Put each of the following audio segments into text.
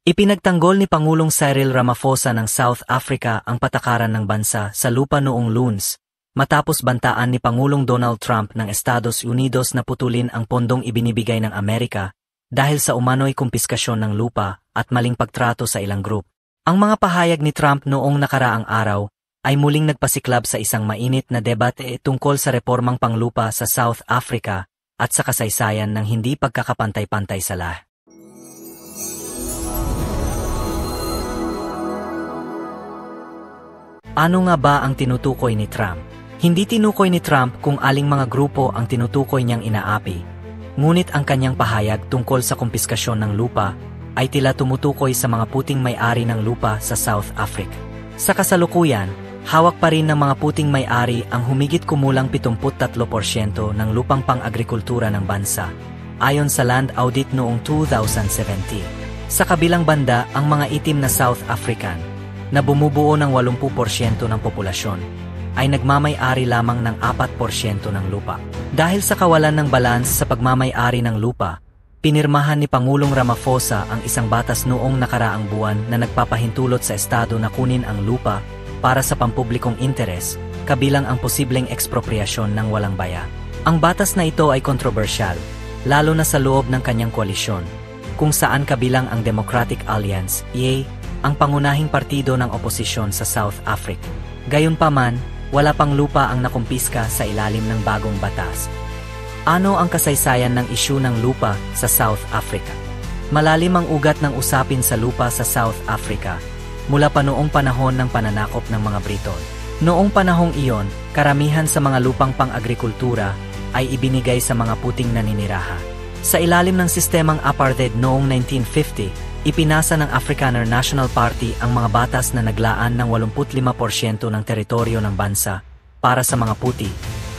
Ipinagtanggol ni Pangulong Cyril Ramaphosa ng South Africa ang patakaran ng bansa sa lupa noong Lunes, matapos bantaan ni Pangulong Donald Trump ng Estados Unidos na putulin ang pondong ibinibigay ng Amerika dahil sa umano'y kumpiskasyon ng lupa at maling pagtrato sa ilang grup. Ang mga pahayag ni Trump noong nakaraang araw ay muling nagpasiklab sa isang mainit na debate tungkol sa reformang panglupa sa South Africa at sa kasaysayan ng hindi pagkakapantay-pantay sa lahat. Ano nga ba ang tinutukoy ni Trump? Hindi tinukoy ni Trump kung aling mga grupo ang tinutukoy niyang inaapi. Ngunit ang kanyang pahayag tungkol sa kumpiskasyon ng lupa ay tila tumutukoy sa mga puting may-ari ng lupa sa South Africa. Sa kasalukuyan, hawak pa rin ng mga puting may-ari ang humigit kumulang 73% ng lupang pang-agrikultura ng bansa, ayon sa land audit noong 2017. Sa kabilang banda, ang mga itim na South African, na bumubuo ng 80% ng populasyon, ay nagmamay-ari lamang ng 4% ng lupa. Dahil sa kawalan ng balans sa pagmamay-ari ng lupa, pinirmahan ni Pangulong Ramaphosa ang isang batas noong nakaraang buwan na nagpapahintulot sa estado na kunin ang lupa para sa pampublikong interes, kabilang ang posibleng ekspropriasyon ng walang baya. Ang batas na ito ay kontrobersyal, lalo na sa loob ng kanyang koalisyon, kung saan kabilang ang Democratic Alliance, EA, ang pangunahing partido ng oposisyon sa South Africa. Gayunpaman, wala pang lupa ang nakumpiska sa ilalim ng bagong batas. Ano ang kasaysayan ng isyu ng lupa sa South Africa? Malalim ang ugat ng usapin sa lupa sa South Africa, mula pa noong panahon ng pananakop ng mga Briton. Noong panahong iyon, karamihan sa mga lupang pang-agrikultura ay ibinigay sa mga puting naniniraha. Sa ilalim ng sistemang apartheid noong 1950, ipinasa ng Afrikaner National Party ang mga batas na naglaan ng 85% ng teritoryo ng bansa para sa mga puti,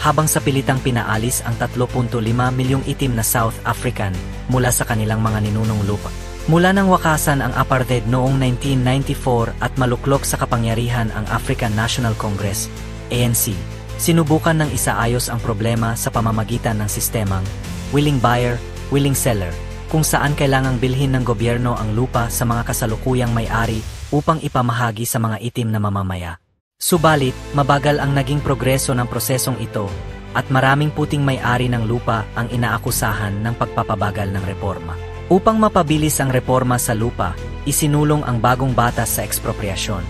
habang sa pilitang pinaalis ang 3.5 milyong itim na South African mula sa kanilang mga ninunong lupa. Mula nang wakasan ang apartheid noong 1994 at maluklok sa kapangyarihan ang African National Congress, ANC, sinubukan ng isaayos ang problema sa pamamagitan ng sistemang willing buyer, willing seller, kung saan kailangang bilhin ng gobyerno ang lupa sa mga kasalukuyang may-ari upang ipamahagi sa mga itim na mamamaya. Subalit, mabagal ang naging progreso ng prosesong ito at maraming puting may-ari ng lupa ang inaakusahan ng pagpapabagal ng reforma. Upang mapabilis ang reforma sa lupa, isinulong ang bagong batas sa ekspropriasyon.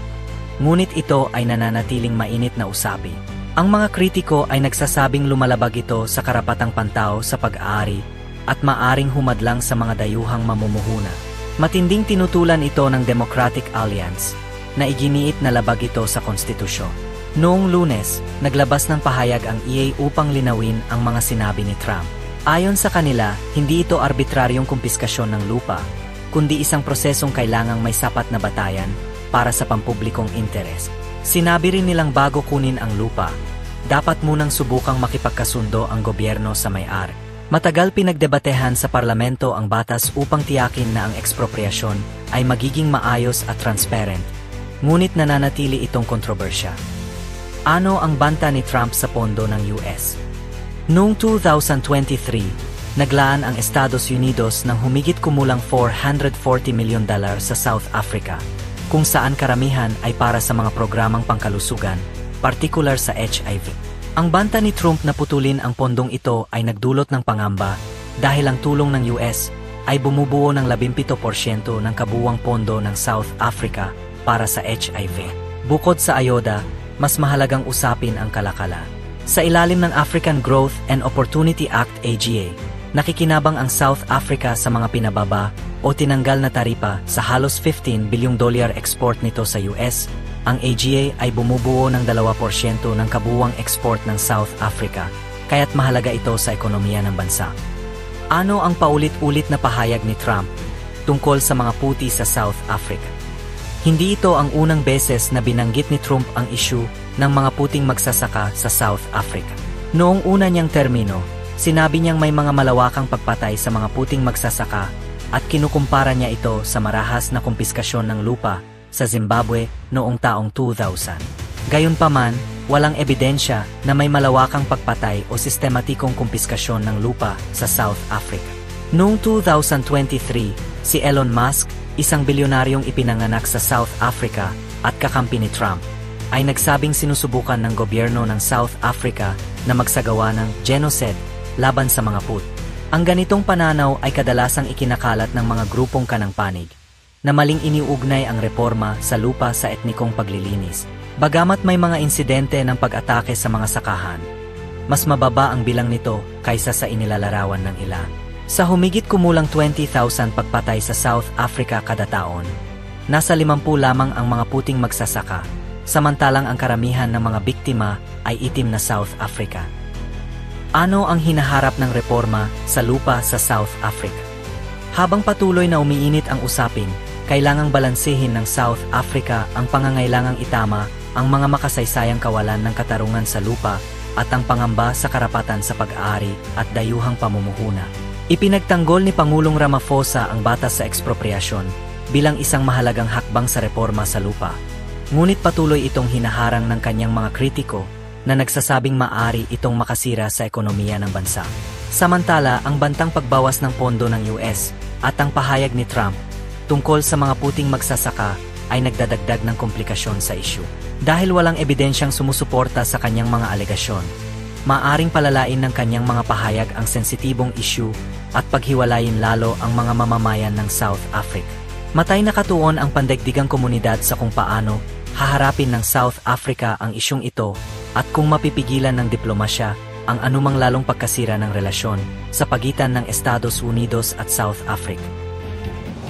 Ngunit ito ay nananatiling mainit na usapin. Ang mga kritiko ay nagsasabing lumalabag ito sa karapatang pantao sa pag-aari at maaring humadlang sa mga dayuhang mamumuhuna. Matinding tinutulan ito ng Democratic Alliance, na iginiit na labag ito sa konstitusyon. Noong Lunes, naglabas ng pahayag ang EA upang linawin ang mga sinabi ni Trump. Ayon sa kanila, hindi ito arbitraryong kumpiskasyon ng lupa, kundi isang prosesong kailangang may sapat na batayan para sa pampublikong interes. Sinabi rin nilang bago kunin ang lupa, dapat munang subukang makipagkasundo ang gobyerno sa may-ari. Matagal pinagdebatehan sa parlamento ang batas upang tiyakin na ang ekspropriasyon ay magiging maayos at transparent, ngunit nananatili itong kontrobersya. Ano ang banta ni Trump sa pondo ng US? Noong 2023, naglaan ang Estados Unidos ng humigit kumulang $440 milyon sa South Africa, kung saan karamihan ay para sa mga programang pangkalusugan, partikular sa HIV. Ang banta ni Trump na putulin ang pondong ito ay nagdulot ng pangamba dahil ang tulong ng US ay bumubuo ng 17% ng kabuuang pondo ng South Africa para sa HIV. Bukod sa ayuda, mas mahalagang usapin ang kalakalan. Sa ilalim ng African Growth and Opportunity Act AGA, nakikinabang ang South Africa sa mga pinababa o tinanggal na taripa sa halos $15 bilyong export nito sa US. Ang AGA ay bumubuo ng 2% ng kabuuang export ng South Africa, kaya't mahalaga ito sa ekonomiya ng bansa. Ano ang paulit-ulit na pahayag ni Trump tungkol sa mga puti sa South Africa? Hindi ito ang unang beses na binanggit ni Trump ang isyu ng mga puting magsasaka sa South Africa. Noong una niyang termino, sinabi niyang may mga malawakang pagpatay sa mga puting magsasaka at kinukumpara niya ito sa marahas na kumpiskasyon ng lupa sa Zimbabwe noong taong 2000. Gayunpaman, walang ebidensya na may malawakang pagpatay o sistematikong kumpiskasyon ng lupa sa South Africa. Noong 2023, si Elon Musk, isang bilyonaryong ipinanganak sa South Africa at kakampi ni Trump, ay nagsabing sinusubukan ng gobyerno ng South Africa na magsagawa ng genocide laban sa mga Put. Ang ganitong pananaw ay kadalasang ikinakalat ng mga grupong kanang panig, na maling iniuugnay ang reforma sa lupa sa etnikong paglilinis. Bagamat may mga insidente ng pag-atake sa mga sakahan, mas mababa ang bilang nito kaysa sa inilalarawan ng ilan. Sa humigit kumulang 20,000 pagpatay sa South Africa kada taon, nasa 50 lamang ang mga puting magsasaka, samantalang ang karamihan ng mga biktima ay itim na South Africa. Ano ang hinaharap ng reforma sa lupa sa South Africa? Habang patuloy na umiinit ang usapin, kailangang balansehin ng South Africa ang pangangailangang itama ang mga makasaysayang kawalan ng katarungan sa lupa at ang pangamba sa karapatan sa pag-aari at dayuhang pamumuhuna. Ipinagtanggol ni Pangulong Ramaphosa ang batas sa ekspropriasyon bilang isang mahalagang hakbang sa reforma sa lupa. Ngunit patuloy itong hinaharang ng kanyang mga kritiko na nagsasabing maaari itong makasira sa ekonomiya ng bansa. Samantala, ang bantang pagbawas ng pondo ng US at ang pahayag ni Trump tungkol sa mga puting magsasaka ay nagdadagdag ng komplikasyon sa isyu. Dahil walang ebidensyang sumusuporta sa kanyang mga alegasyon, maaring palalain ng kanyang mga pahayag ang sensitibong isyu at paghiwalayin lalo ang mga mamamayan ng South Africa. Matay na katuon ang pandaigdigang komunidad sa kung paano haharapin ng South Africa ang isyung ito at kung mapipigilan ng diplomasya ang anumang lalong pagkasira ng relasyon sa pagitan ng Estados Unidos at South Africa.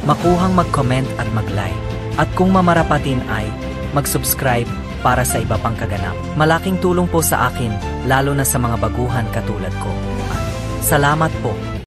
Makuhang mag-comment at mag-like, at kung mamarapatin ay mag-subscribe para sa iba pang kaganap. Malaking tulong po sa akin, lalo na sa mga baguhan katulad ko. Salamat po.